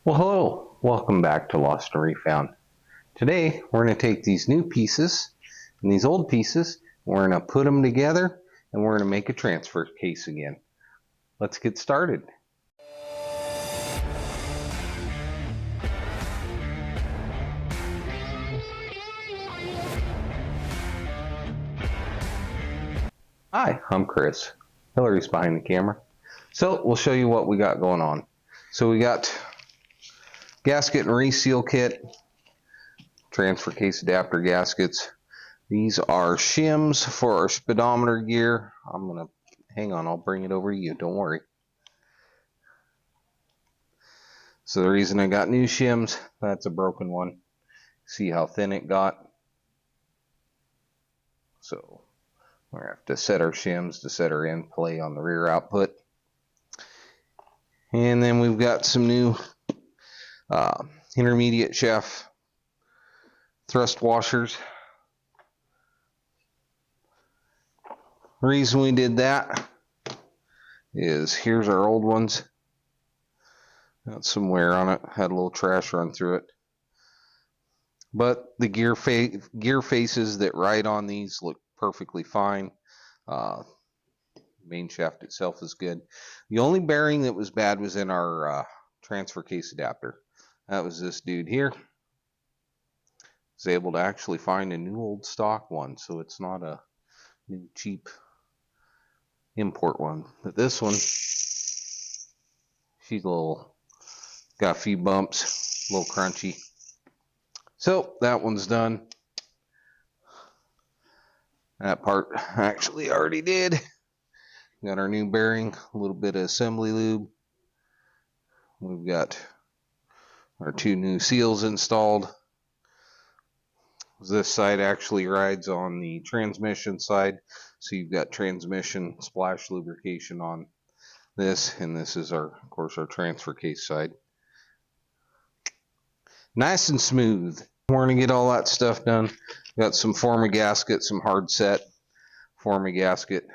Well, hello. Welcome back to Lost and Refound. Today, we're going to take these new pieces and these old pieces, and we're going to put them together, and we're going to make a transfer case again. Let's get started. Hi, I'm Kris. Hillary's behind the camera. So, we'll show you what we got going on. So, we got gasket and reseal kit, transfer case adapter gaskets. These are shims for our speedometer gear. Hang on, I'll bring it over to you, don't worry. So the reason I got new shims, that's a broken one. See how thin it got? So we're going to have to set our shims to set our end play on the rear output. And then we've got some new intermediate shaft thrust washers. The reason we did that is here's our old ones. Got some wear on it, had a little trash run through it. But the gear faces that ride on these look perfectly fine. Main shaft itself is good. The only bearing that was bad was in our transfer case adapter. That was this dude here. Was able to actually find a new old stock one, so it's not a new cheap import one. But this one, she's got a few bumps, a little crunchy. So that one's done. That part actually already did. Got our new bearing, a little bit of assembly lube. We've got our two new seals installed. This side actually rides on the transmission side, so you've got transmission splash lubrication on this, and this is of course our transfer case side. Nice and smooth. We're going to get all that stuff done. Got some forma gasket, some hard set forma gasket.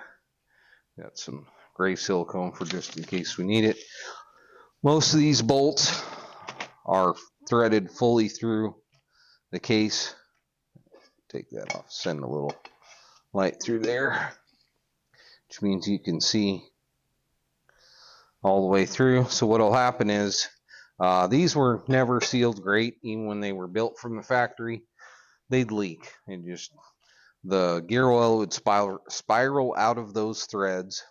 Got some gray silicone for just in case we need it. Most of these bolts are threaded fully through the case. Take that off, send a little light through there, which means you can see all the way through. So what will happen is these were never sealed great. Even when they were built from the factory, they'd leak, and just the gear oil would spiral out of those threads.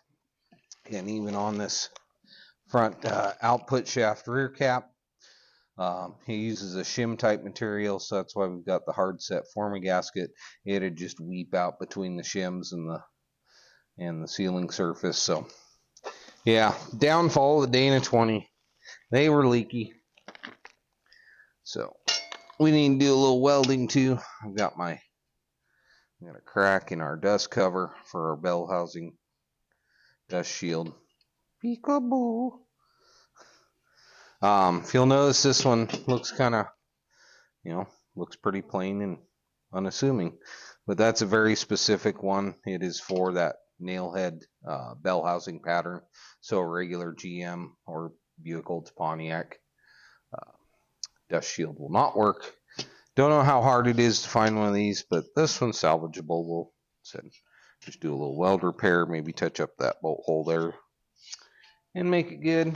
And even on this front output shaft rear cap, he uses a shim type material, so that's why we've got the hard set forma gasket. It'd just weep out between the shims and the sealing surface. So yeah, downfall of the Dana 20. They were leaky. So we need to do a little welding too. I've got a crack in our dust cover for our bell housing dust shield. Peekaboo. If you'll notice, this one looks kind of, looks pretty plain and unassuming, but that's a very specific one. It is for that nail head bell housing pattern. So a regular GM or Buick Olds Pontiac dust shield will not work. Don't know how hard it is to find one of these, but this one's salvageable. We'll just do a little weld repair, maybe touch up that bolt hole there and make it good.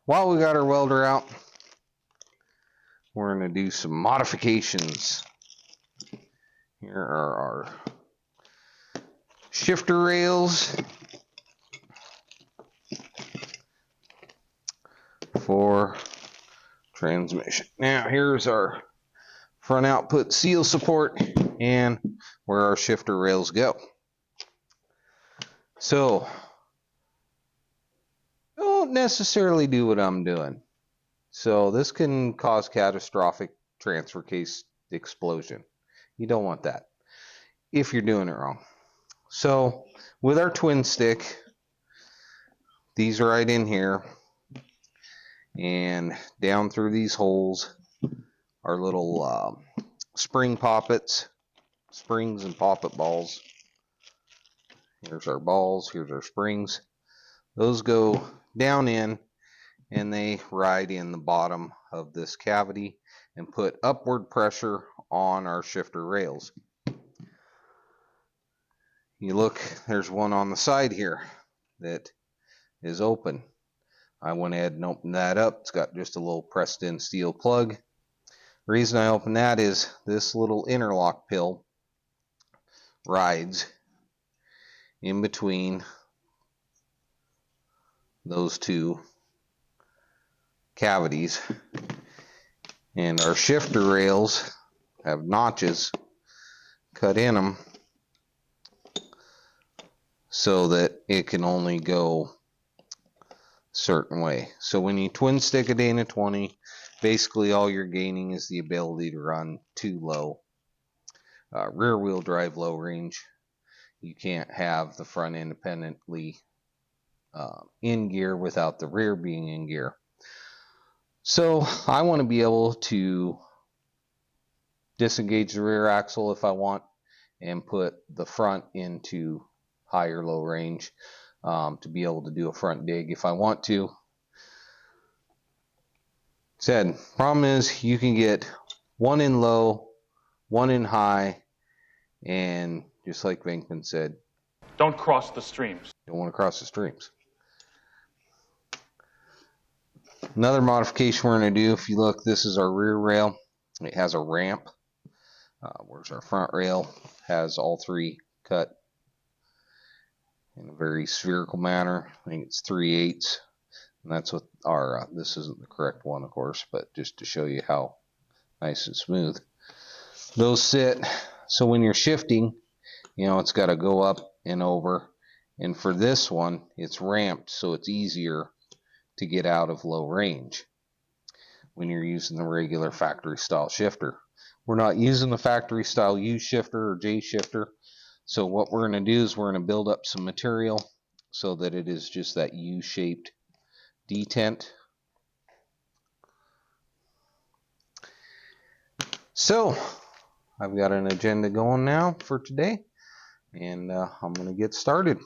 While we got our welder out, we're going to do some modifications. Here are our shifter rails for transmission. Now here's our front output seal support and where our shifter rails go. So don't necessarily do what I'm doing. So this can cause catastrophic transfer case explosion. You don't want that if you're doing it wrong. So with our twin stick, these are right in here, and down through these holes are little spring poppets, springs and poppet balls. Here's our balls, here's our springs. Those go down in, and they ride in the bottom of this cavity and put upward pressure on our shifter rails. You look, there's one on the side here that is open. I went ahead and opened that up. It's got just a little pressed in steel plug. The reason I opened that is this little interlock pill rides in between those two cavities, and our shifter rails have notches cut in them so that it can only go a certain way. So when you twin stick a Dana 20, basically all you're gaining is the ability to run too low. Rear wheel drive low range. You can't have the front independently in gear without the rear being in gear. So I want to be able to disengage the rear axle if I want and put the front into higher low range to be able to do a front dig if I want to. Said, problem is you can get one in low, one in high, and just like Venkman said, don't cross the streams. Don't want to cross the streams. Another modification we're going to do, if you look, this is our rear rail. It has a ramp, whereas our front rail has all three cut in a very spherical manner. I think it's 3/8, and that's what our, this isn't the correct one, of course, but just to show you how nice and smooth those sit. So when you're shifting, you know, it's got to go up and over, and for this one, it's ramped so it's easier to get out of low range when you're using the regular factory style shifter. We're not using the factory style U shifter or J shifter, so what we're going to do is we're going to build up some material so that it is just that U-shaped detent. So I've got an agenda going now for today, and I'm going to get started.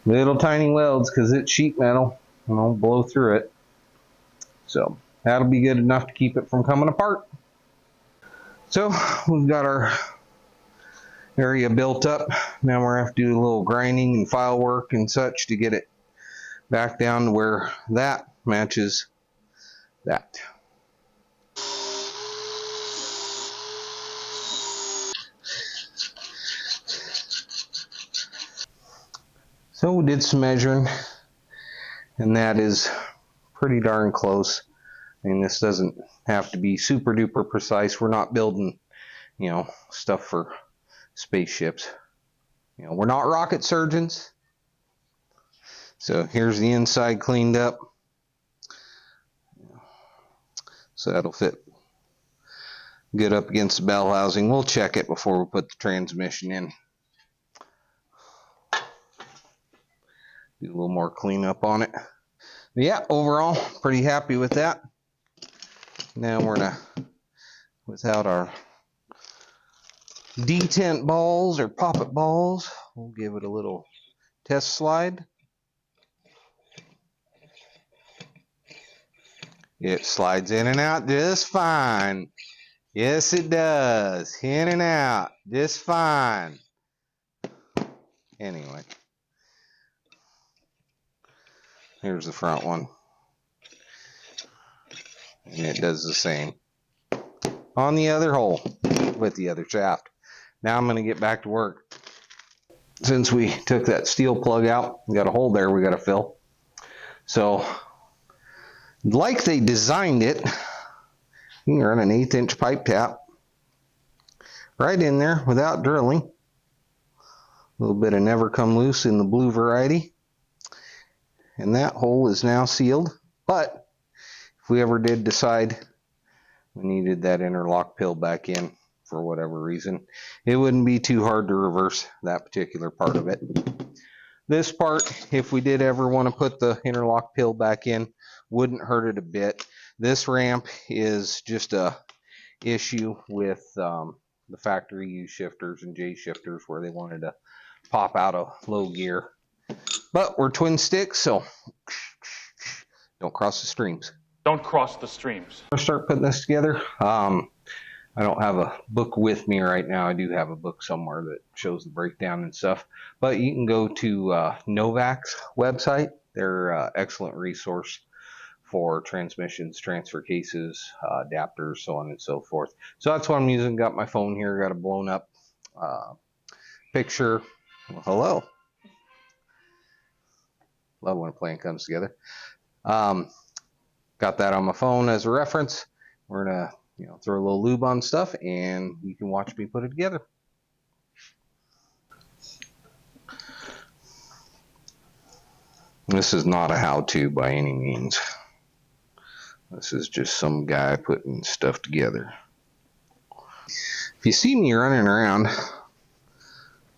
Little tiny welds because it's sheet metal and I'll blow through it. So that'll be good enough to keep it from coming apart. So we've got our area built up. Now we're going to have to do a little grinding and file work and such to get it back down to where that matches that. So we did some measuring, and that is pretty darn close. I mean, this doesn't have to be super duper precise. We're not building, you know, stuff for spaceships. You know, we're not rocket surgeons. So here's the inside cleaned up. So that'll fit good up against the bell housing. We'll check it before we put the transmission in. Do a little more cleanup on it. But yeah, overall, pretty happy with that. Now we're gonna, without our detent balls or poppet balls, we'll give it a little test slide. It slides in and out just fine. Yes, it does. In and out just fine. Anyway, here's the front one. And it does the same on the other hole with the other shaft. Now I'm going to get back to work. Since we took that steel plug out, we got a hole there we got to fill. So, like they designed it, you can run an 1/8 inch pipe tap right in there without drilling. A little bit of never come loose in the blue variety. And that hole is now sealed. But if we ever did decide we needed that interlock pill back in for whatever reason, it wouldn't be too hard to reverse that particular part of it. This part, if we did ever want to put the interlock pill back in, wouldn't hurt it a bit. This ramp is just a issue with the factory U shifters and J shifters where they wanted to pop out of low gear. But we're twin sticks, so don't cross the streams. Don't cross the streams. I'll start putting this together. I don't have a book with me right now. I do have a book somewhere that shows the breakdown and stuff. But you can go to Novak's website. They're an excellent resource for transmissions, transfer cases, adapters, so on and so forth. So that's what I'm using. Got my phone here. Got a blown up picture. Well, hello. Love when a plan comes together. Got that on my phone as a reference. We're gonna, throw a little lube on stuff, and you can watch me put it together. This is not a how-to by any means. This is just some guy putting stuff together. If you see me running around,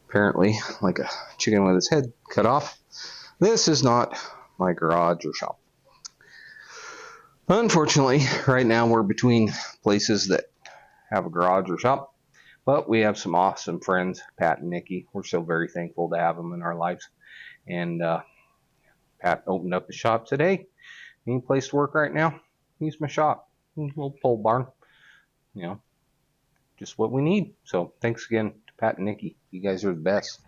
apparently like a chicken with its head cut off, this is not my garage or shop. Unfortunately, right now we're between places that have a garage or shop, but we have some awesome friends, Pat and Nikki. We're so very thankful to have them in our lives. And Pat opened up a shop today. Any place to work right now? Use my shop. A little pole barn. Just what we need. So thanks again to Pat and Nikki. You guys are the best.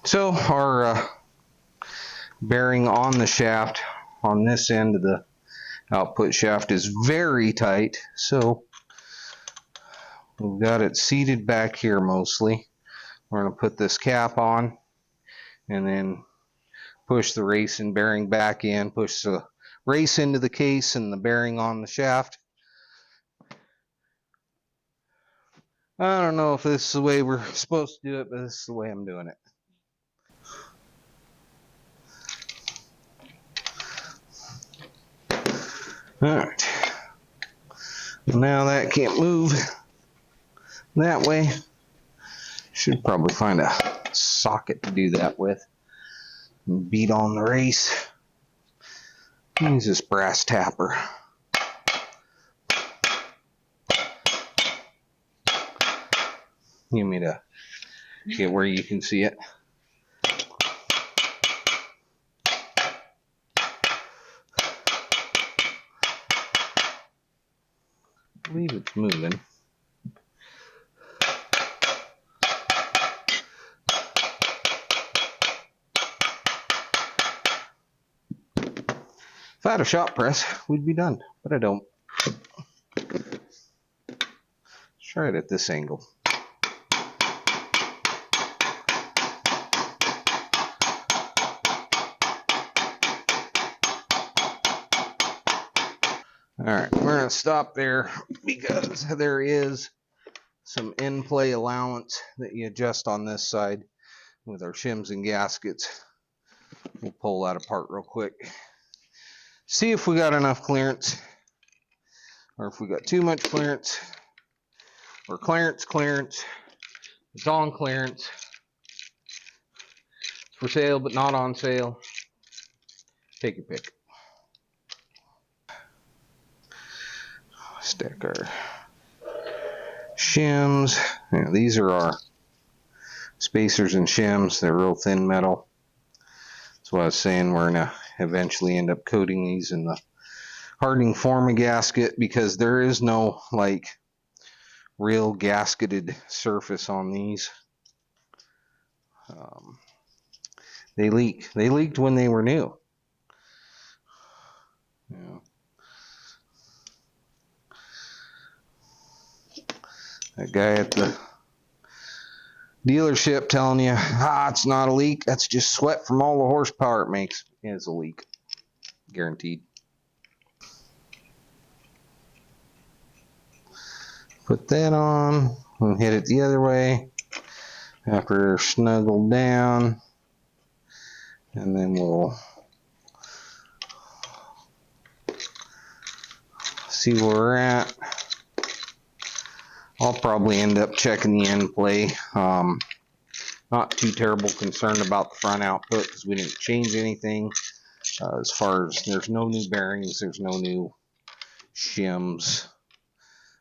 So our bearing on the shaft on this end of the output shaft is very tight, so we've got it seated back here mostly. We're going to put this cap on and then push the race and bearing back in, push the race into the case and the bearing on the shaft. I don't know if this is the way we're supposed to do it, but this is the way I'm doing it. Alright, now that can't move that way. Should probably find a socket to do that with. And beat on the race. Use this brass tapper. You want me to get where you can see it? I believe it's moving. If I had a shop press, we'd be done, but I don't. Let's try it at this angle. Alright, we're going to stop there because there is some in-play allowance that you adjust on this side with our shims and gaskets. We'll pull that apart real quick. See if we got enough clearance, or if we got too much clearance, or clearance. It's on clearance. It's for sale but not on sale. Take your pick. Stack our shims. Now, these are our spacers and shims. They're real thin metal. That's what I was saying. We're going to eventually end up coating these in the hardening forma gasket because there is no real gasketed surface on these. They leak. They leaked when they were new. Yeah. That guy at the dealership telling you, it's not a leak. That's just sweat from all the horsepower it makes. It's a leak. Guaranteed. Put that on and hit it the other way after they're snuggled down. And then we'll see where we're at. I'll probably end up checking the end play. Not too terrible concerned about the front output because we didn't change anything. As far as there's no new bearings, there's no new shims.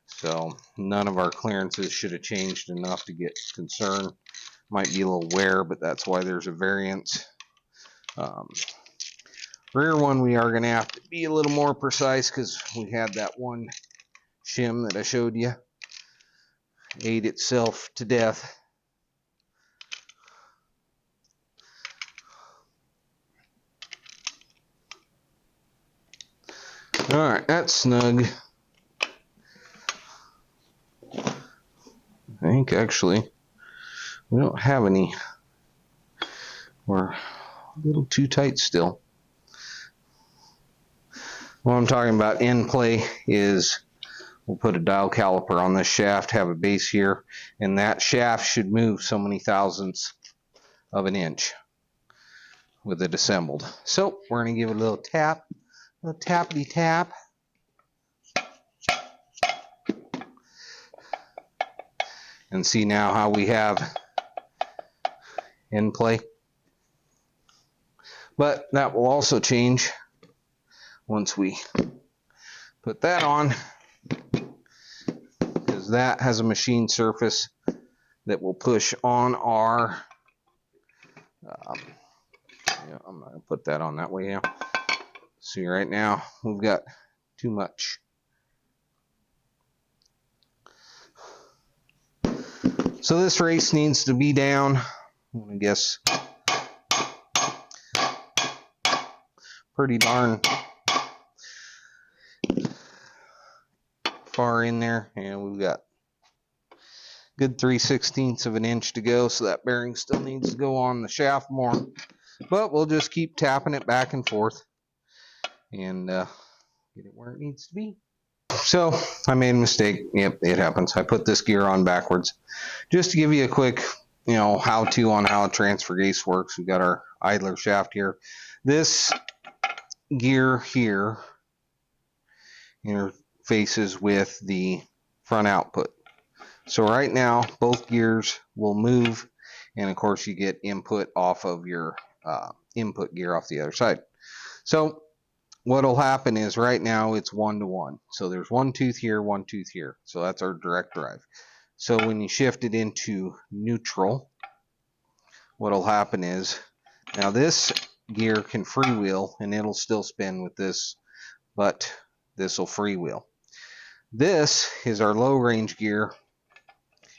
So none of our clearances should have changed enough to get concerned. Might be a little wear, but that's why there's a variance. Rear one, we are going to have to be a little more precise because we had that one shim that I showed you. Ate itself to death. Alright, that's snug. I think actually we don't have any. We're a little too tight still. What I'm talking about end play is we'll put a dial caliper on this shaft, have a base here, and that shaft should move so many thousandths of an inch with it assembled. So we're going to give it a little tap, a little tappity tap. And see now how we have end play. But that will also change once we put that on, because that has a machine surface that will push on our I'm not going to put that on that way now. See, right now we've got too much. So this race needs to be down, I guess, pretty darn far in there, and we've got good 3/16 of an inch to go, so that bearing still needs to go on the shaft more, but we'll just keep tapping it back and forth and get it where it needs to be. So I made a mistake. Yep, it happens. I put this gear on backwards just to give you a quick how-to on how a transfer case works. We've got our idler shaft here. This gear here interfaces with the front output. So right now both gears will move, and of course you get input off of your input gear off the other side. So what'll happen is right now it's 1-to-1. So there's one tooth here, one tooth here. So that's our direct drive. So when you shift it into neutral, what'll happen is now this gear can freewheel and it'll still spin with this, but this will freewheel. This is our low range gear,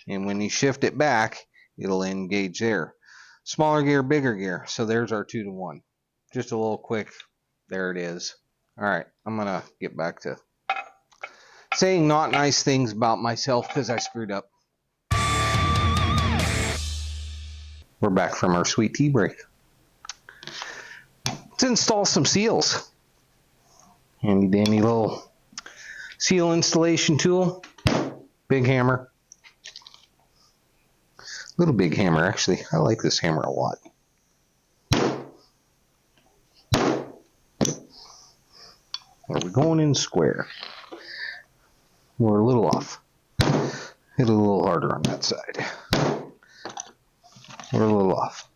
and when you shift it back, it'll engage there. Smaller gear, bigger gear. So there's our 2-to-1. Just a little quick. There it is. All right, I'm going to get back to saying not nice things about myself because I screwed up. We're back from our sweet tea break. Let's install some seals. Handy dandy little seal installation tool. Big hammer. Little big hammer, actually. I like this hammer a lot. We're going in square. We're a little off. Hit a little harder on that side. We're a little off.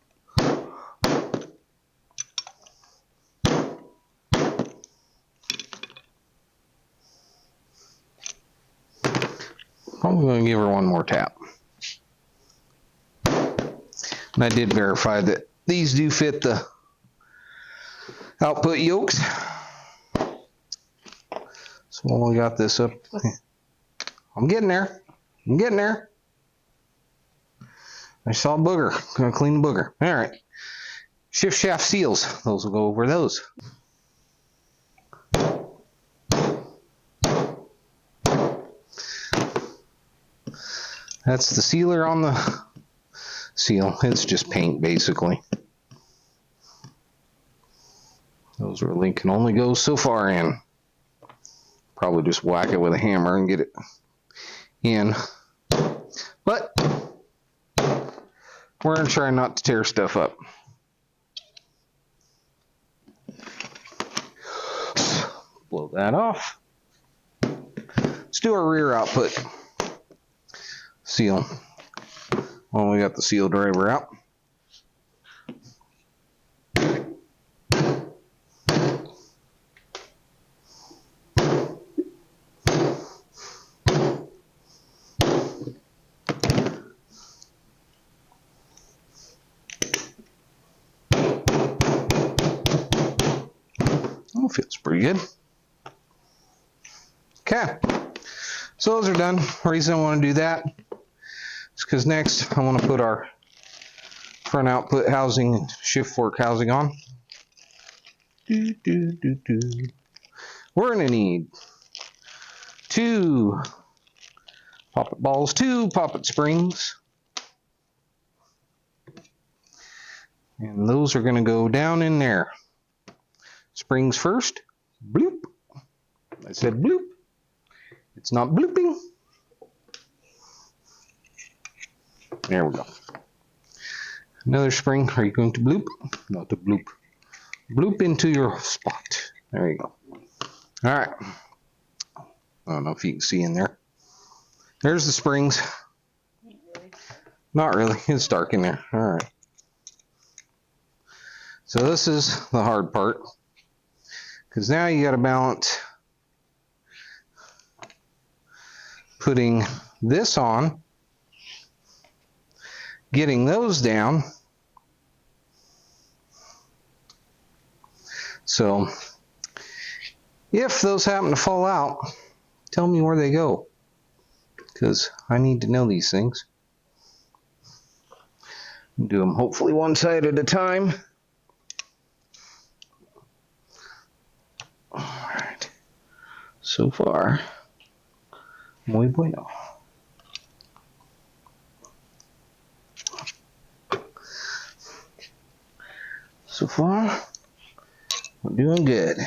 I'm going to give her one more tap. And I did verify that these do fit the output yokes. So while we got this up, I'm getting there. I'm getting there. I saw a booger. I'm going to clean the booger. All right. Shift shaft seals. Those will go over those. That's the sealer on the seal. It's just paint, basically. Those really can only go so far in. Probably just whack it with a hammer and get it in. But we're going to try not to tear stuff up. Blow that off. Let's do our rear output seal. Well, we got the seal driver out. Oh, feels pretty good. Okay, so those are done. The reason I want to do that is because next I want to put our front output housing and shift fork housing on. We're going to need 2 poppet balls, 2 poppet springs. And those are going to go down in there. Springs first. Bloop. I said bloop. It's not blooping. There we go. Another spring. Are you going to bloop? Not to bloop. Bloop into your spot. There you go. All right. I don't know if you can see in there. There's the springs. Not really. It's dark in there. All right. So this is the hard part. Because now you got to balance putting this on, getting those down. So if those happen to fall out, tell me where they go, because I need to know these things. Do them hopefully one side at a time. All right. So far, muy bueno. So far, we're doing good.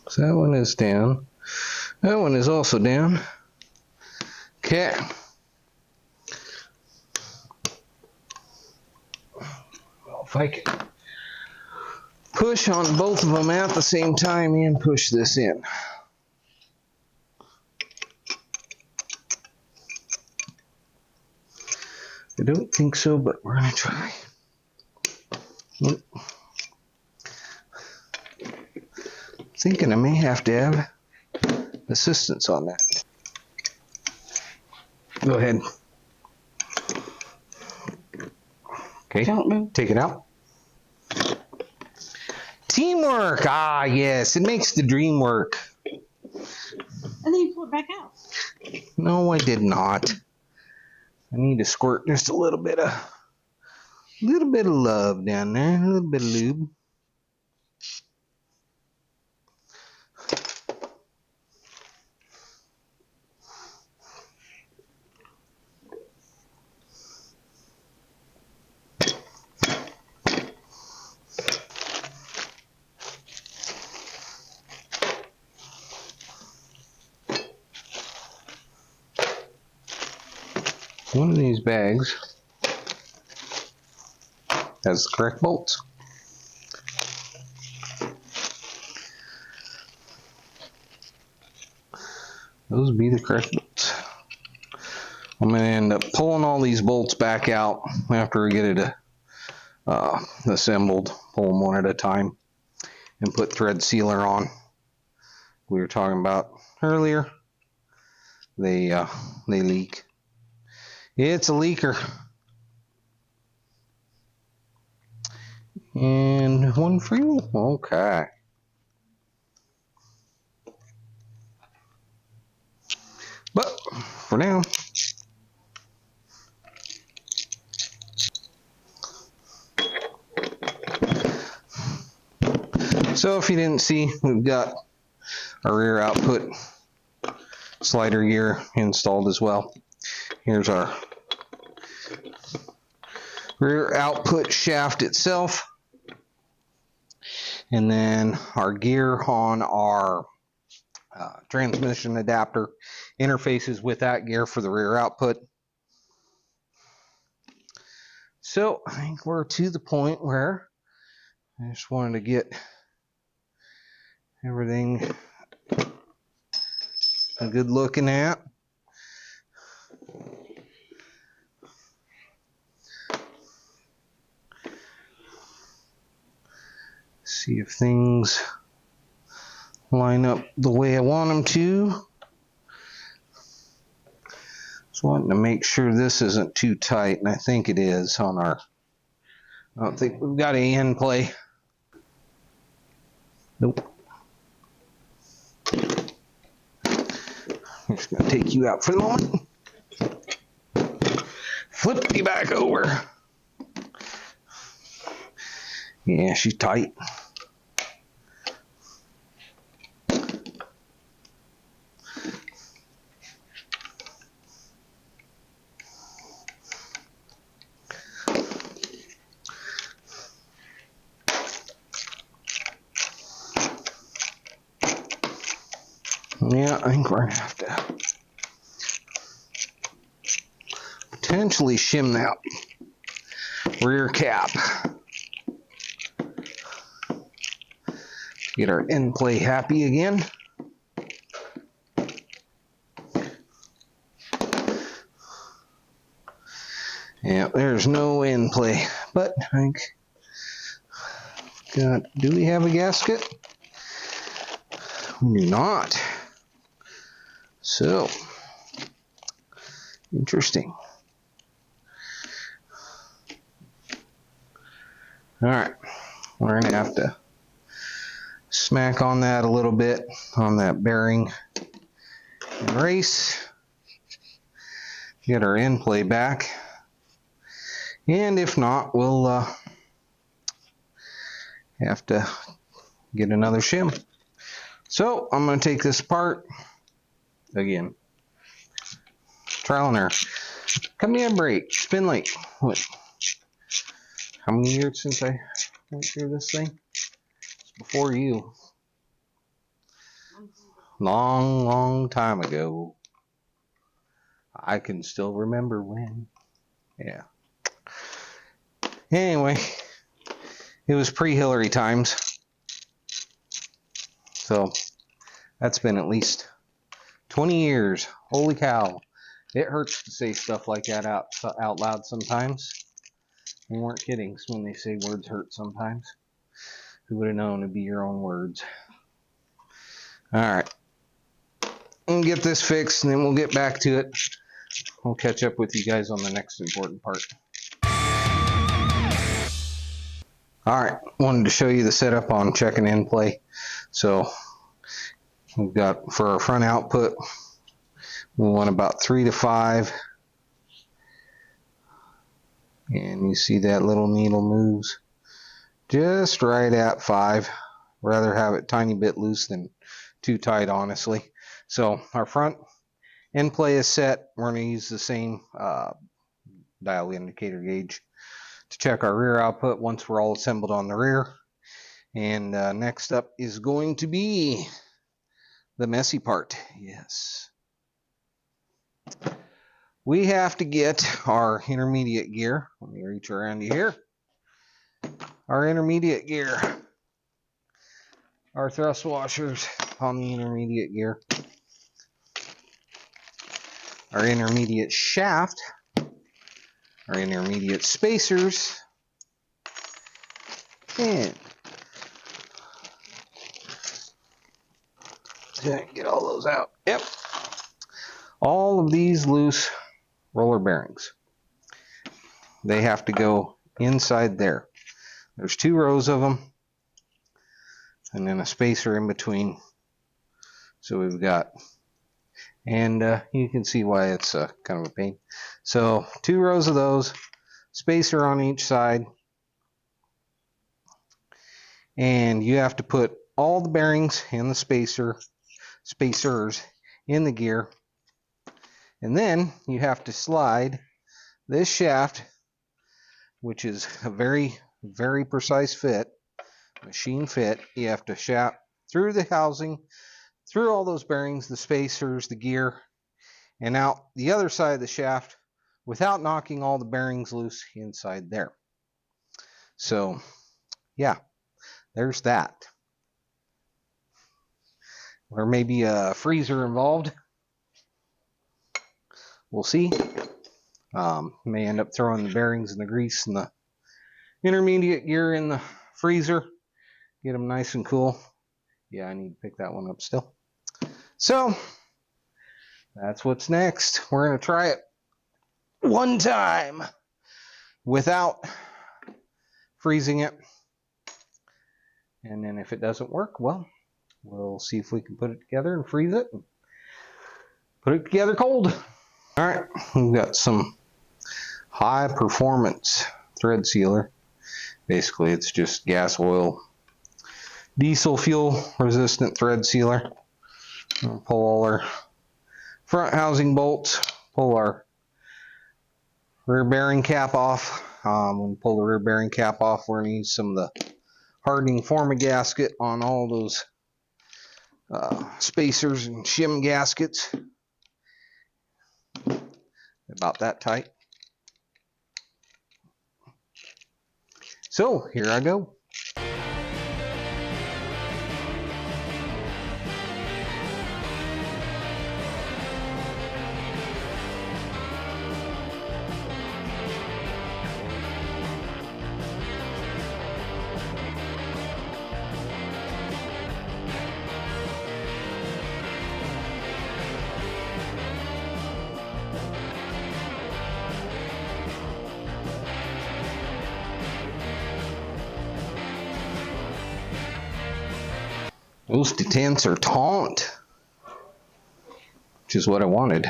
So that one is down. That one is also down. Okay. Well, if I can push on both of them at the same time and push this in. I don't think so, but we're going to try. Nope. Thinking I may have to have assistance on that. Go ahead. Okay, Don't move. take it out. Teamwork! Ah, yes, it makes the dream work. And then you pull it back out. No, I did not. I need to squirt just a little bit of love down there, a little bit of lube. One of these bags has the correct bolts. Those would be the correct bolts. I'm going to end up pulling all these bolts back out after we get it assembled. Pull them one at a time and put thread sealer on. We were talking about earlier. They leak. It's a leaker. And one for you. Okay. But for now, so if you didn't see, we've got our rear output slider gear installed as well. Here's our rear output shaft itself. And then our gear on our transmission adapter interfaces with that gear for the rear output. So I think we're to the point where I just wanted to get everything a good looking at. See if things line up the way I want them to. Just wanting to make sure this isn't too tight, and I think it is on our. I don't think we've got any end play. Nope. I'm just going to take you out for the moment. Flip you back over. Yeah, she's tight. Yeah, I think we're going to have to potentially shim that rear cap. Get our end play happy again. Yeah, there's no end play, but I think do we have a gasket? We do not. So, interesting. Alright, we're going to have to smack on that a little bit, on that bearing and race. Get our end play back. And if not, we'll have to get another shim. So, I'm going to take this apart. Again, trial and error. Come here, brake. Spin late. What? How many years since I went through this thing? It's before you. Long, long time ago. I can still remember when. Yeah. Anyway, it was pre-Hillary times. So, that's been at least 20 years. Holy cow. It hurts to say stuff like that out loud sometimes. We weren't kidding when they say words hurt sometimes. Who would have known it'd be your own words? Alright. We'll get this fixed and then we'll get back to it. I'll catch up with you guys on the next important part. Alright, wanted to show you the setup on check and end play. So, we've got for our front output, we want about 3 to 5. And you see that little needle moves just right at 5. Rather have it tiny bit loose than too tight, honestly. So our front end play is set. We're going to use the same dial indicator gauge to check our rear output once we're all assembled on the rear. And next up is going to be the messy part. Yes. We have to get our intermediate gear. Let me reach around you here. Our intermediate gear. Our thrust washers on the intermediate gear. Our intermediate shaft. Our intermediate spacers. And get all those out. Yep. All of these loose roller bearings. They have to go inside there. There's 2 rows of them, and then a spacer in between. So we've got, and you can see why it's kind of a pain. So 2 rows of those, spacer on each side, and you have to put all the bearings and the spacers in the gear, and then you have to slide this shaft, which is a very, very precise fit, machine fit. You have to shaft through the housing, through all those bearings, the spacers, the gear, and out the other side of the shaft without knocking all the bearings loose inside there. So, yeah, there's that. There may be a freezer involved. We'll see. May end up throwing the bearings and the grease and the intermediate gear in the freezer. Get them nice and cool. Yeah, I need to pick that one up still. So, that's what's next. We're going to try it one time without freezing it. And then if it doesn't work, well, we'll see if we can put it together and freeze it. And put it together cold. All right, we've got some high performance thread sealer. Basically, it's just gas, oil, diesel fuel resistant thread sealer. We'll pull all our front housing bolts, pull our rear bearing cap off. When we pull the rear bearing cap off, we're going to use some of the hardening form gasket on all those spacers and shim gaskets. About that tight. So here I go. Those detents are taut, which is what I wanted.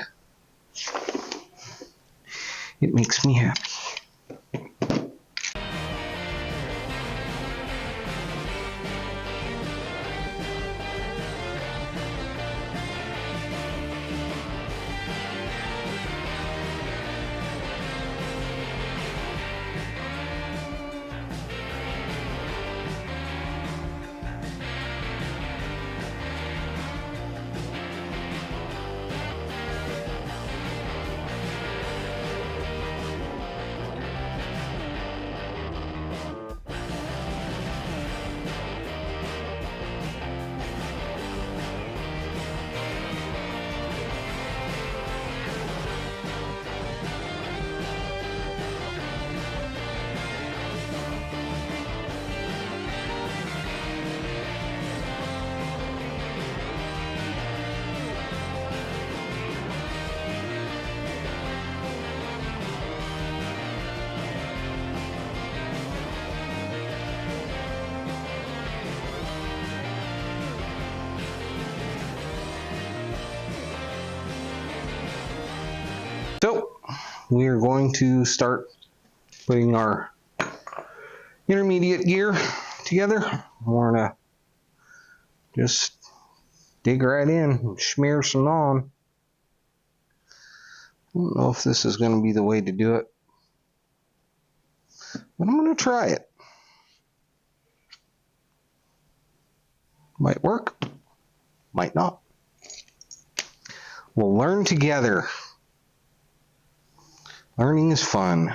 It makes me happy. So we are going to start putting our intermediate gear together. We're going to just dig right in and smear some on. I don't know if this is going to be the way to do it, but I'm going to try it. Might work, might not. We'll learn together. Learning is fun.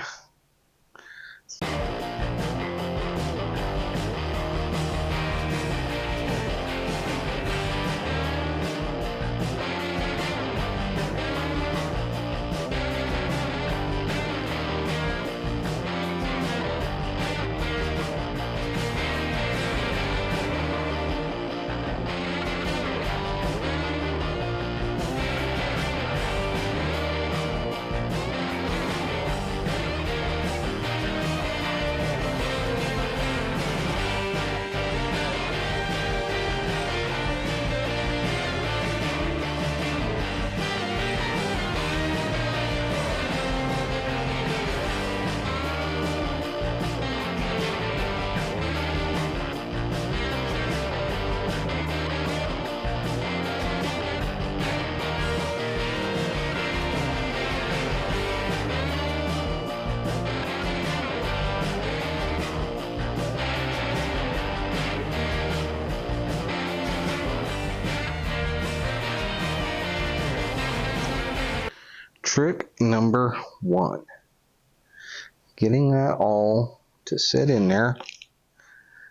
Trick number 1. Getting that all to sit in there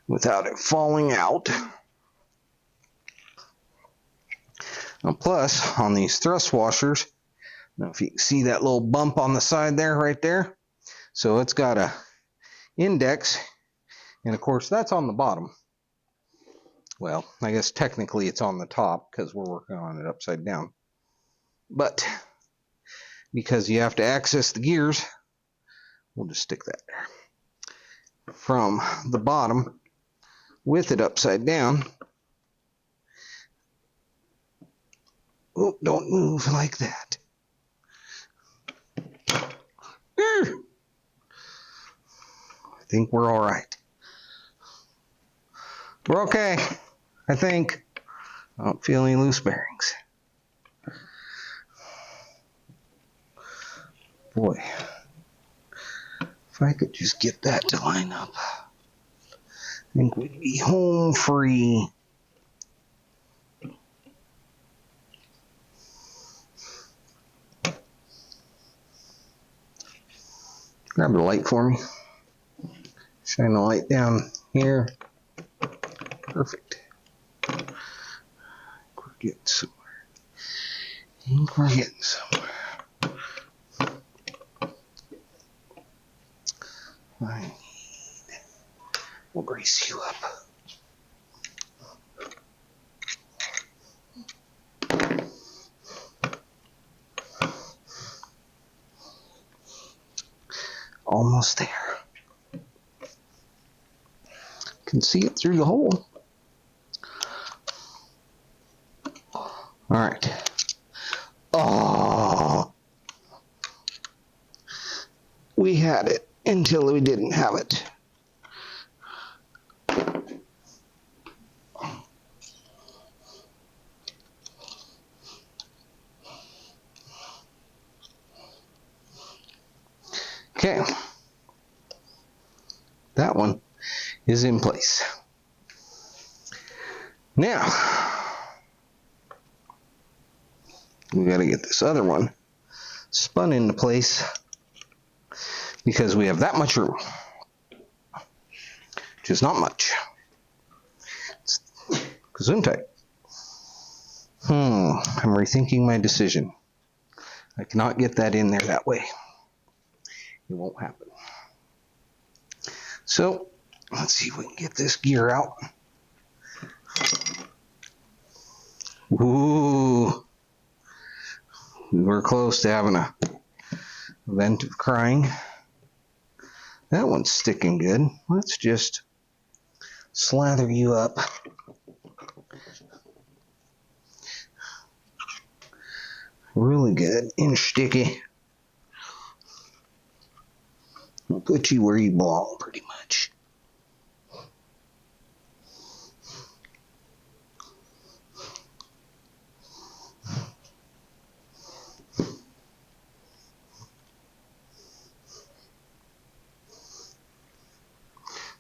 without it falling out. Now plus, on these thrust washers, now if you can see that little bump on the side there, right there, so it's got a index, and of course that's on the bottom. Well, I guess technically it's on the top because we're working on it upside down. But because you have to access the gears, we'll just stick that there. From the bottom, with it upside down. Oh, don't move like that. I think we're all right. We're okay, I think. I don't feel any loose bearings. Boy, if I could just get that to line up, I think we'd be home free. Grab the light for me. Shine the light down here. Perfect. We're getting somewhere. I think we're getting somewhere. We'll grease you up. Almost there. Can see it through the hole. Alright. Oh! We had it until we didn't have it. Okay. That one is in place. Now, we got to get this other one spun into place because we have that much room, which is not much. It's gesundheit. I'm rethinking my decision. I cannot get that in there that way. It won't happen. So, let's see if we can get this gear out. Ooh. We were close to having a event of crying. That one's sticking good. Let's just slather you up. Really good and sticky. I'll put you where you belong, pretty much.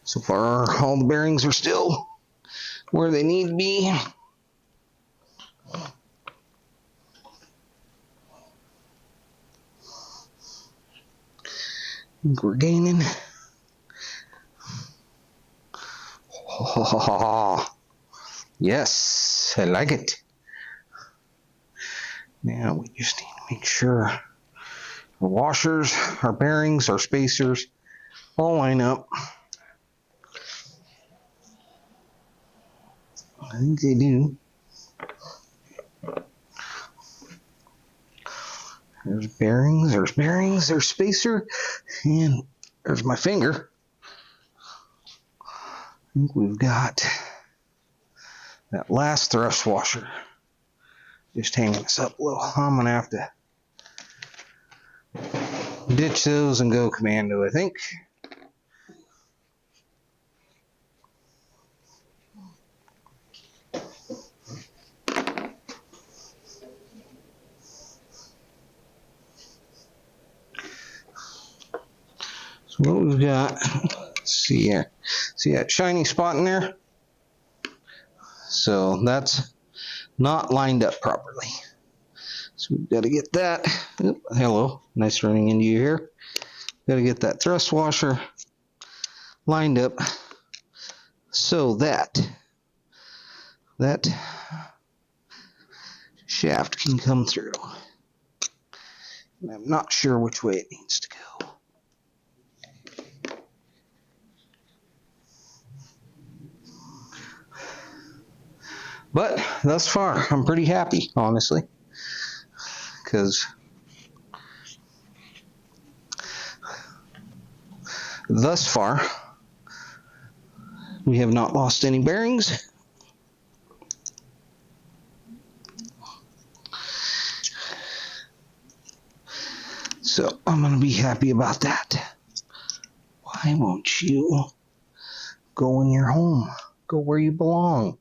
So far, all the bearings are still where they need to be. I think we're gaining. Oh, yes, I like it. Now we just need to make sure our washers, our bearings, our spacers all line up. I think they do. There's bearings, there's spacer, and there's my finger. I think we've got that last thrust washer just hanging us up a little. I'm going to have to ditch those and go commando, I think. So what we've got, let's see here. See that shiny spot in there? So that's not lined up properly. So we've got to get that. Oop, hello, nice running into you here. Got to get that thrust washer lined up so that shaft can come through. And I'm not sure which way it needs to go. But thus far, I'm pretty happy, honestly, because thus far, we have not lost any bearings. So I'm going to be happy about that. Why won't you go in your home? Go where you belong.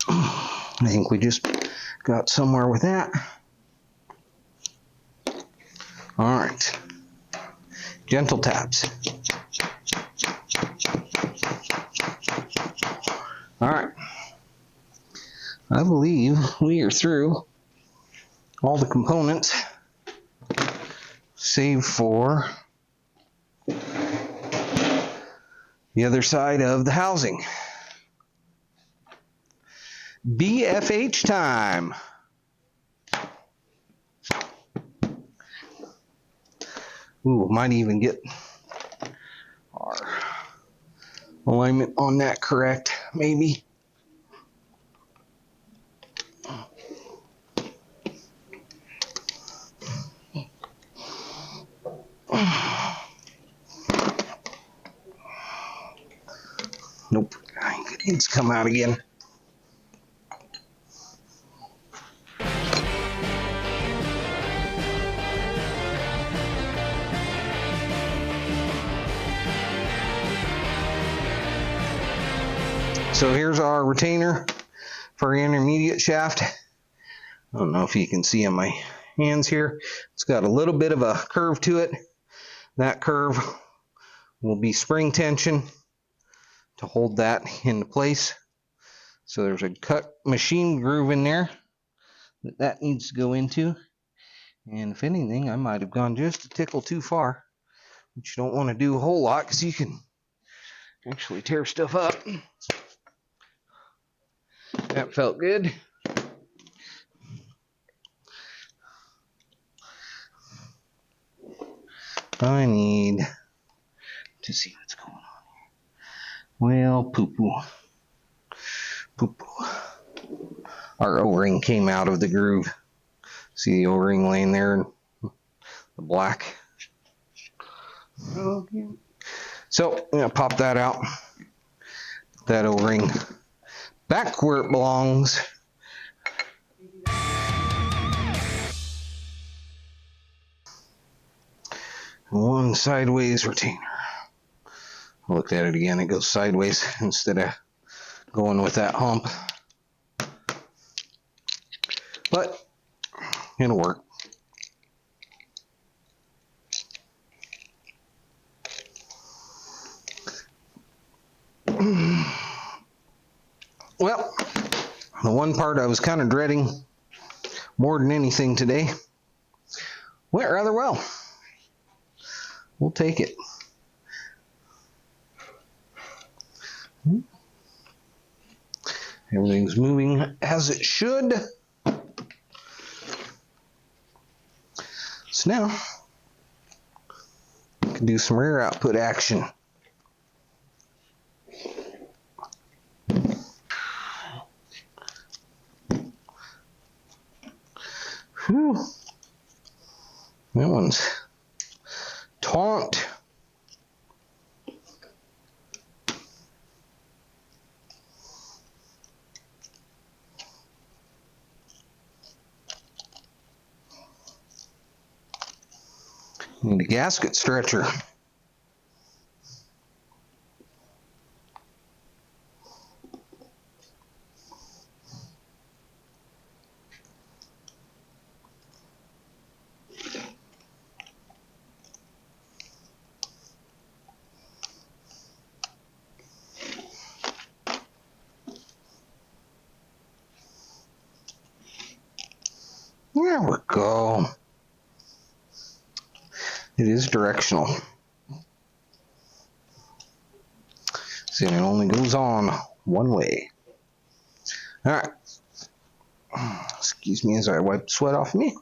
I think we just got somewhere with that. All right. Gentle taps. All right. I believe we are through all the components, save for the other side of the housing. BFH time. Ooh, might even get our alignment on that correct, maybe. Nope, I think it needs to come out again. So here's our retainer for our intermediate shaft. I don't know if you can see on my hands here. It's got a little bit of a curve to it. That curve will be spring tension to hold that into place. So there's a cut machine groove in there that needs to go into. And if anything, I might have gone just a tickle too far, which you don't want to do a whole lot because you can actually tear stuff up. That felt good. I need to see what's going on here. Well, poo-poo. Poo-poo. Our O-ring came out of the groove. See the O-ring laying there in the black? Okay. So, I'm going to pop that out. Put that O-ring back where it belongs. One sideways retainer. I looked at it again, it goes sideways instead of going with that hump. But it'll work. Well, the one part I was kind of dreading more than anything today went rather well. We'll take it. Everything's moving as it should. So now, I can do some rear output action. Whew. That one's taut. Need a gasket stretcher. There we go. It is directional. See, it only goes on one way. Alright. Excuse me as I wipe sweat off me.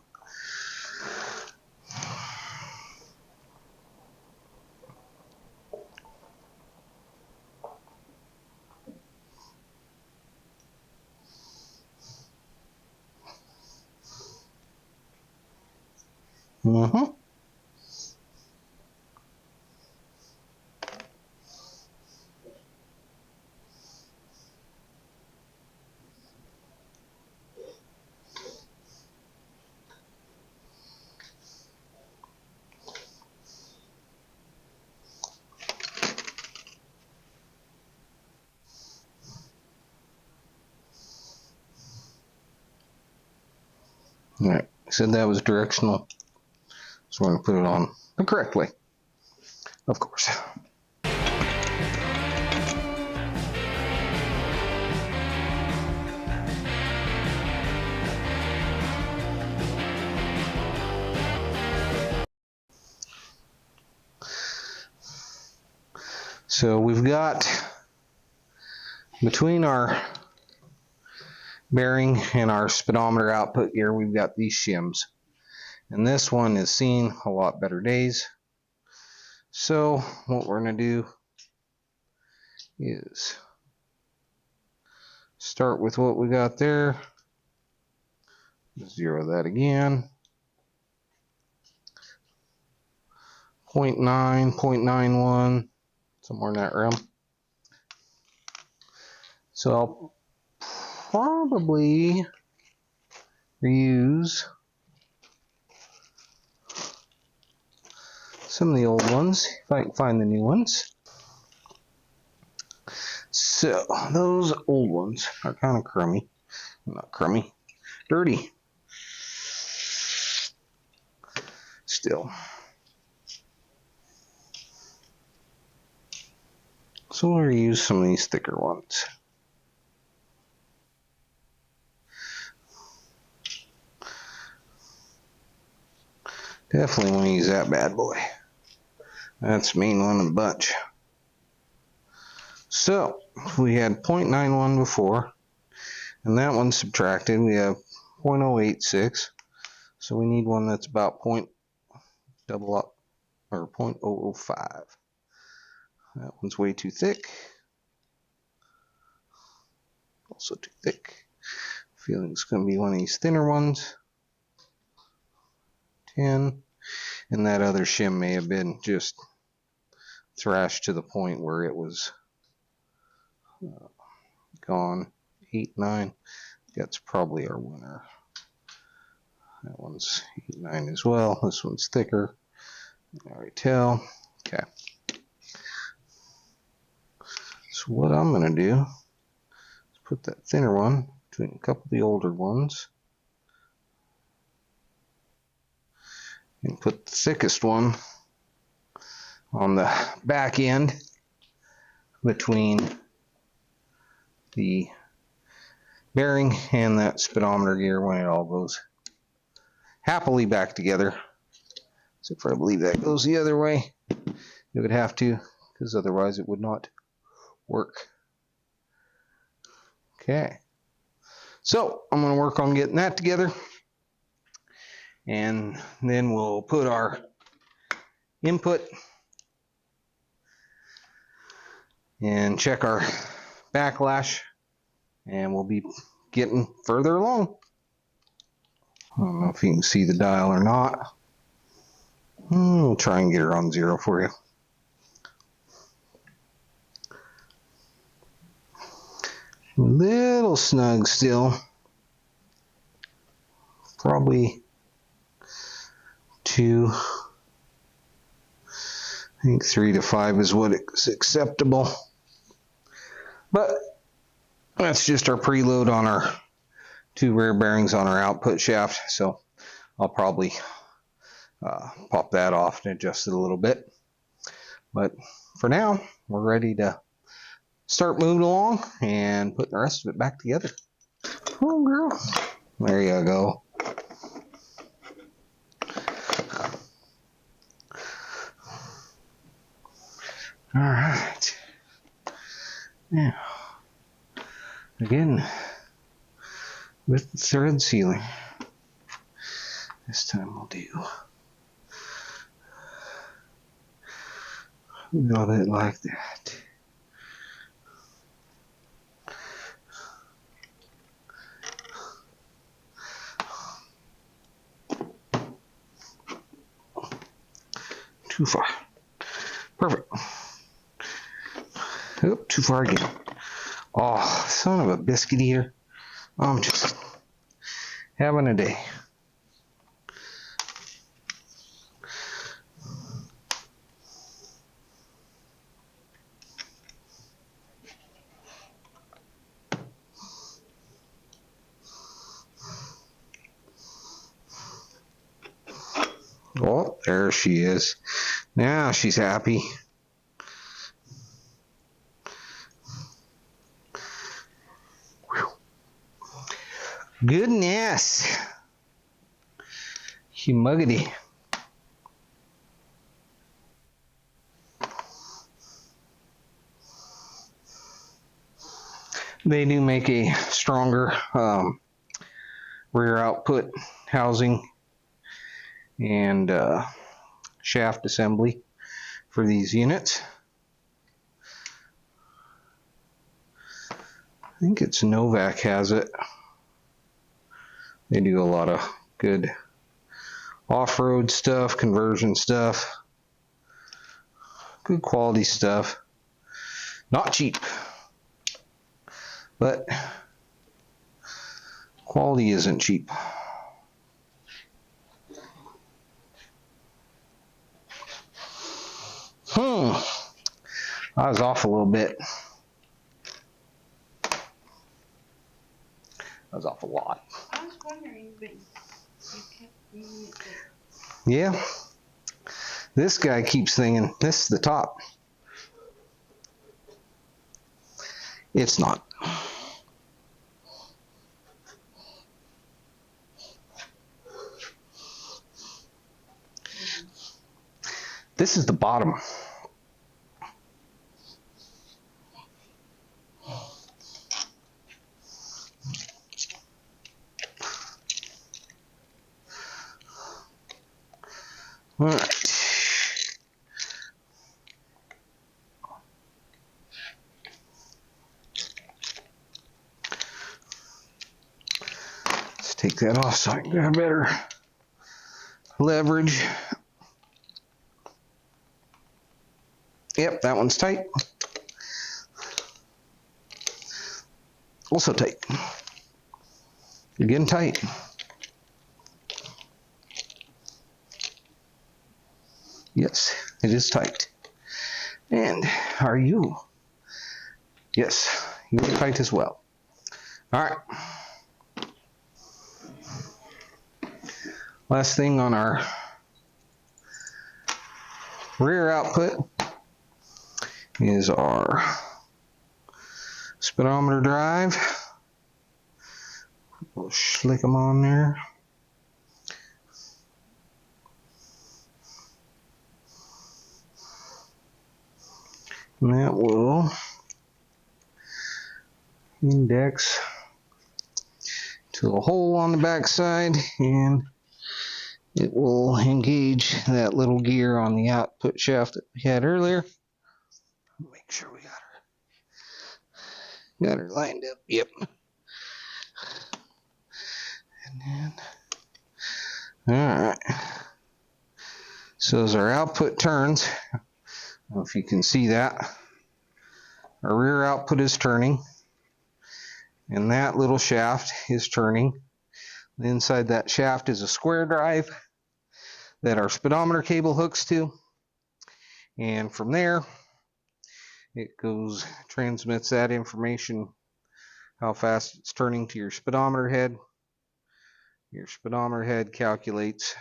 Mm-hmm. Alright, I said that was directional, so we're going to put it on the correct way, of course. So we've got, between our bearing and our speedometer output gear, we've got these shims. And this one is seeing a lot better days. So what we're going to do is start with what we got there. Zero that again. 0.9, 0.91, somewhere in that realm. So I'll probably reuse some of the old ones if I can find the new ones. So those old ones are kind of crummy. Not crummy, dirty. Still. So we'll reuse some of these thicker ones. Definitely want to use that bad boy. That's the main one of the bunch. So, we had 0.91 before, and that one subtracted. We have 0.086. So we need one that's about double up, or 0.005. That one's way too thick. Also too thick. Feeling it's going to be one of these thinner ones. 10. And that other shim may have been just thrashed to the point where it was gone. 8, 9. That's probably our winner. That one's 8, 9 as well. This one's thicker. I already tell. Okay. So what I'm going to do is put that thinner one between a couple of the older ones. And put the thickest one on the back end between the bearing and that speedometer gear when it all goes happily back together. So if I believe that goes the other way, it would have to, because otherwise it would not work. Okay. So I'm going to work on getting that together. And then we'll put our input and check our backlash, and we'll be getting further along. I don't know if you can see the dial or not. We'll try and get her on 0 for you. A little snug still. Probably 2. I think 3 to 5 is what is acceptable. But that's just our preload on our 2 rear bearings on our output shaft. So I'll probably pop that off and adjust it a little bit. But for now, we're ready to start moving along and putting the rest of it back together. Oh, girl. There you go. All right. Now, again, with the thread sealer. This time we'll do got it like that. Too far. Perfect. Oop, too far again. Oh, son of a biscuit eater. I'm just having a day. Oh, there she is. Now she's happy. Goodness. Humugity. They do make a stronger rear output housing and shaft assembly for these units. I think it's Novak has it. They do a lot of good off-road stuff, conversion stuff, good quality stuff. Not cheap, but quality isn't cheap. I was off a little bit. I was off a lot. I was wondering, but you kept moving it there. Yeah. This guy keeps thinking this is the top. It's not. This is the bottom. All right. Let's take that off so I can get better leverage. Yep, that one's tight. Also tight. Again, tight. Yes, it is tight. And are you? Yes, you're tight as well. All right. Last thing on our rear output is our speedometer drive. We'll slick them on there. And that will index to a hole on the back side, and it will engage that little gear on the output shaft that we had earlier. Make sure we got her lined up. Yep. And then, all right. So as our output turns, I don't know if you can see that, our rear output is turning, and that little shaft is turning. Inside that shaft is a square drive that our speedometer cable hooks to, and from there it goes, transmits that information, how fast it's turning, to your speedometer head. Your speedometer head calculates,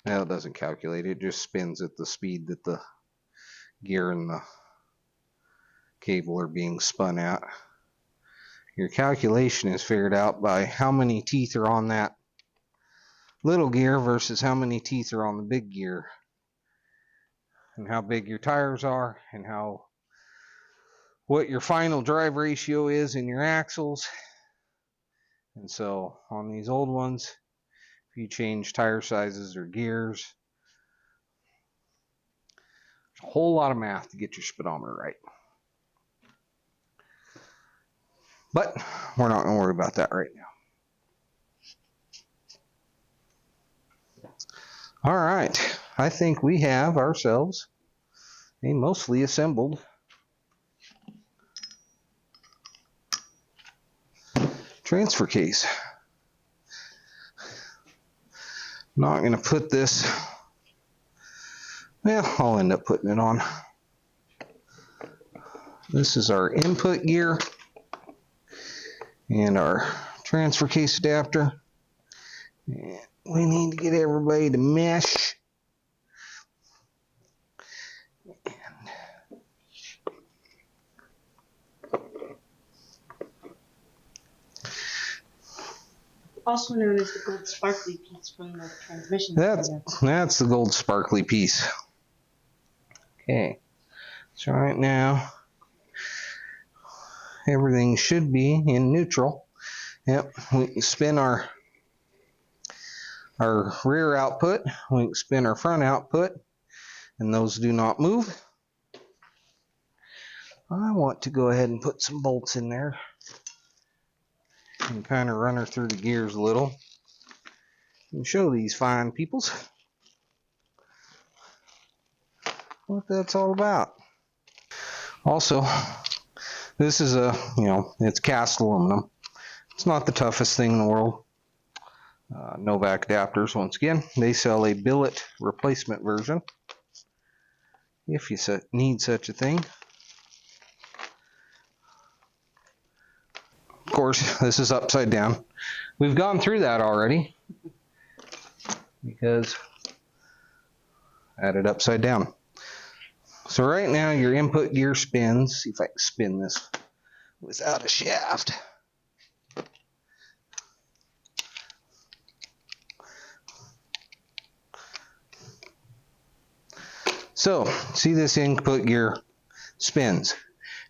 well, it doesn't calculate, it just spins at the speed that the gear and the cable are being spun at. Your calculation is figured out by how many teeth are on that little gear versus how many teeth are on the big gear. and how big your tires are and what your final drive ratio is in your axles. And so on these old ones, if you change tire sizes or gears, there's a whole lot of math to get your speedometer right. But we're not going to worry about that right now. All right, I think we have ourselves a mostly assembled transfer case. Not going to put this, well, I'll end up putting it on. This is our input gear and our transfer case adapter. And we need to get everybody to mesh. Also known as the gold sparkly piece from the transmission. That's the gold sparkly piece. Okay, so right now everything should be in neutral. Yep, we can spin our rear output, we can spin our front output, and those do not move. I want to go ahead and put some bolts in there and kind of run her through the gears a little and show these fine peoples what that's all about. Also, this is it's cast aluminum. It's not the toughest thing in the world. Novak adapters, once again, they sell a billet replacement version if you need such a thing. Of course, this is upside down. We've gone through that already because I had it upside down. So right now your input gear spins. See if I can spin this without a shaft. So see, this input gear spins.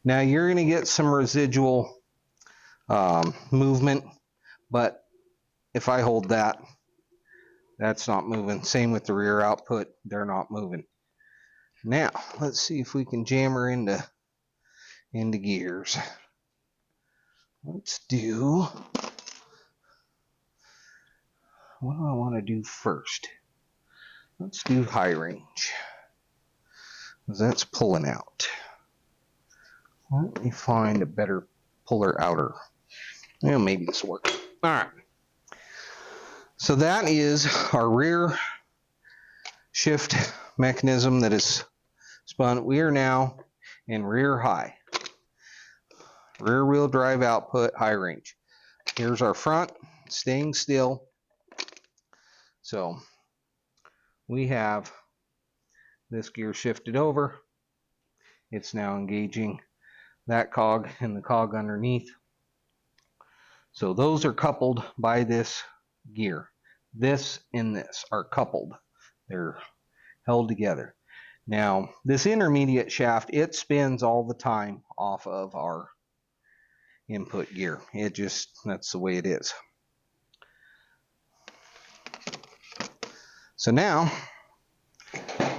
Now you're going to get some residual movement, but if I hold that, that's not moving. Same with the rear output, they're not moving. Now let's see if we can jam her into gears. Let's do, what do I want to do first? Let's do high range, because that's pulling out. Let me find a better puller outer. Yeah, maybe this will work. All right. So that is our rear shift mechanism that is spun. We are now in rear high. Rear wheel drive output, high range. Here's our front, staying still. So we have this gear shifted over. It's now engaging that cog and the cog underneath. So those are coupled by this gear. This and this are coupled. They're held together. Now, this intermediate shaft, it spins all the time off of our input gear. That's the way it is. So now,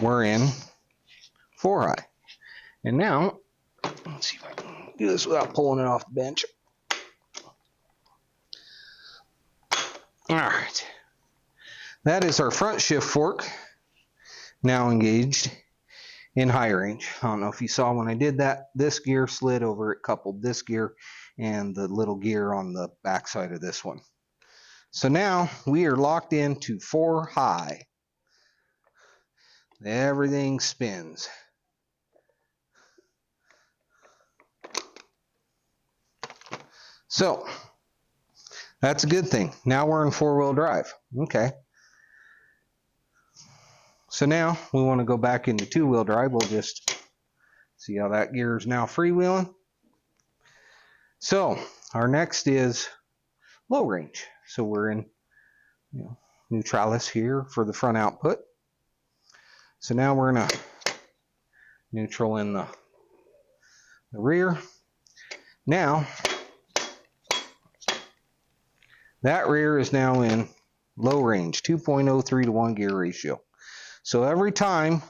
we're in 4-high. And now, let's see if I can do this without pulling it off the bench. Alright. That is our front shift fork, now engaged in high range. I don't know if you saw when I did that, this gear slid over, it coupled this gear and the little gear on the back side of this one. So now we are locked into 4-high. Everything spins. So that's a good thing. Now we're in 4-wheel drive. Okay. So now we want to go back into 2-wheel drive. We'll just see how that gear is now freewheeling. So our next is low range. So we're in neutralis here for the front output. So now we're going to neutral in the rear. Now, that rear is now in low range, 2.03 to 1 gear ratio. So every time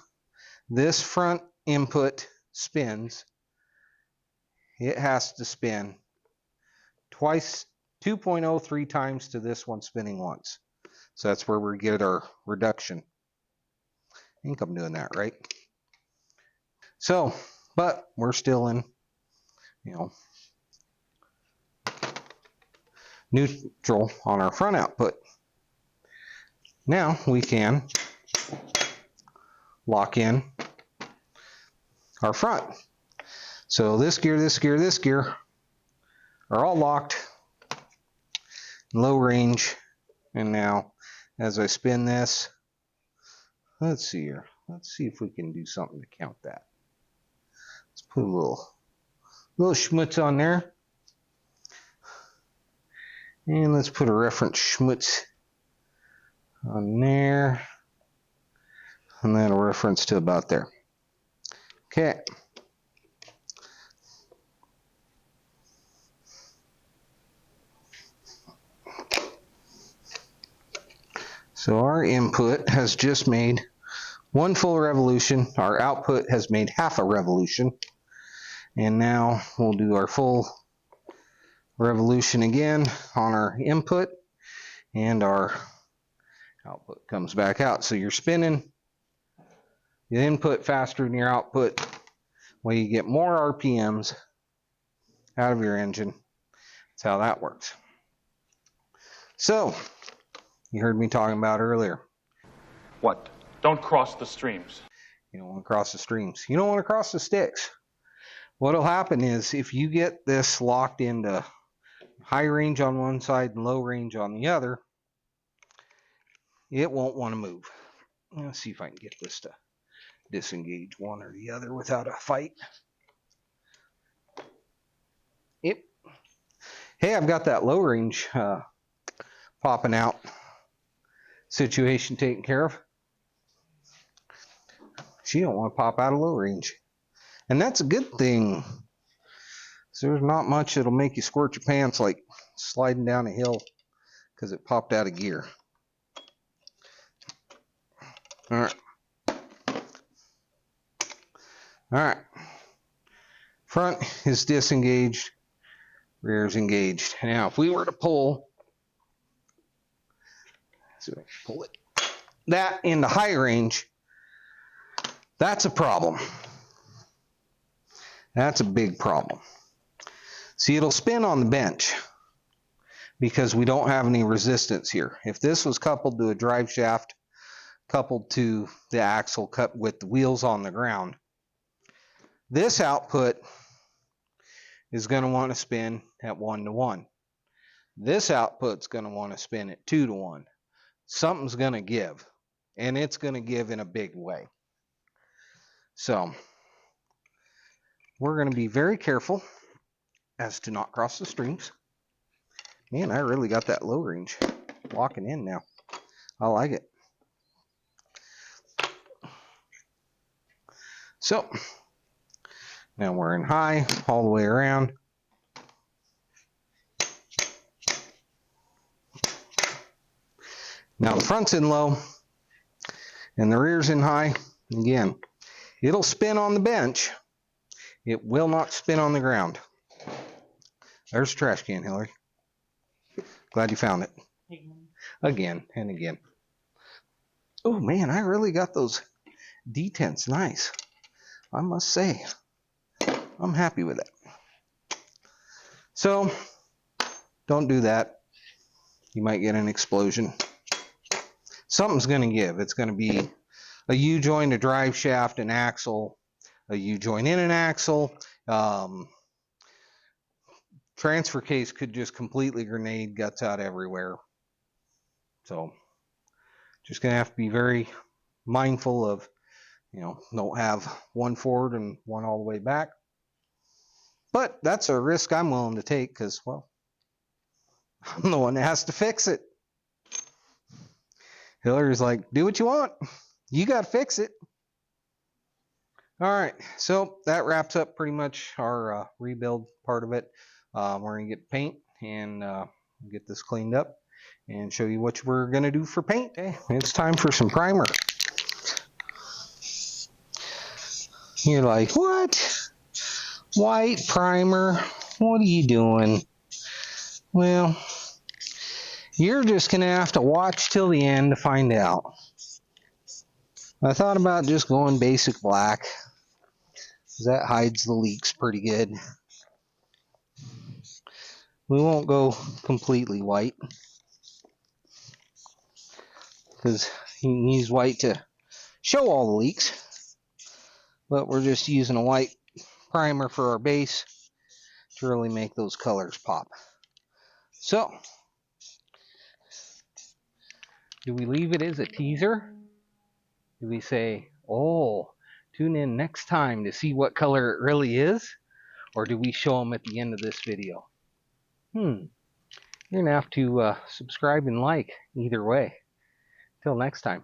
this front input spins, it has to spin twice, 2.03 times to this one spinning once. So that's where we get our reduction. I think I'm doing that right. So, but we're still in, neutral on our front output. Now we can lock in our front. So this gear, this gear, this gear are all locked, low range. And now as I spin this, let's see here. Let's see if we can do something to count that. Let's put a little schmutz on there. And let's put a reference schmutz on there. And then a reference to about there. Okay. So our input has just made one full revolution. Our output has made half a revolution. And now we'll do our full revolution again on our input, and our output comes back out. So you're spinning the input faster than your output, where you get more RPMs out of your engine. That's how that works. So, you heard me talking about earlier. What? Don't cross the streams. You don't want to cross the streams. You don't want to cross the sticks. What'll happen is if you get this locked into high range on one side and low range on the other, it won't want to move. Let's see if I can get this to disengage one or the other without a fight. Yep. Hey, I've got that low range popping out situation taken care of. She don't want to pop out of low range. And that's a good thing. So there's not much that'll make you squirt your pants like sliding down a hill because it popped out of gear. All right. All right. Front is disengaged. Rear is engaged. Now, if we were to pull, so pull it that into high range, that's a problem. That's a big problem. See, it'll spin on the bench because we don't have any resistance here. If this was coupled to a drive shaft, coupled to the axle cut with the wheels on the ground, this output is going to want to spin at 1 to 1. This output's going to want to spin at 2 to 1. Something's going to give, and it's going to give in a big way. So we're going to be very careful as to not cross the streams. Man, I really got that low range locking in now. I like it. So now we're in high all the way around. Now the front's in low and the rear's in high. Again, it'll spin on the bench. It will not spin on the ground. There's a trash can, Hillary. Glad you found it. Again and again. Oh man, I really got those detents nice. I must say, I'm happy with it. So, don't do that. You might get an explosion. Something's going to give. It's going to be a U-joint, a drive shaft, an axle, a U-joint in an axle. Transfer case could just completely grenade, guts out everywhere. So, just going to have to be very mindful of, don't have one forward and one all the way back. But that's a risk I'm willing to take because, well, I'm the one that has to fix it. Hillary's like, do what you want. You got to fix it. Alright, so that wraps up pretty much our rebuild part of it. We're going to get paint and get this cleaned up and show you what we're going to do for paint. Okay, it's time for some primer. You're like, what? White primer? What are you doing? Well, you're just going to have to watch till the end to find out. I thought about just going basic black, because that hides the leaks pretty good. We won't go completely white, because he needs white to show all the leaks. But we're just using a white primer for our base to really make those colors pop. So, do we leave it as a teaser? Do we say, oh, tune in next time to see what color it really is? Or do we show them at the end of this video? You're going to have to subscribe and like either way. Till next time.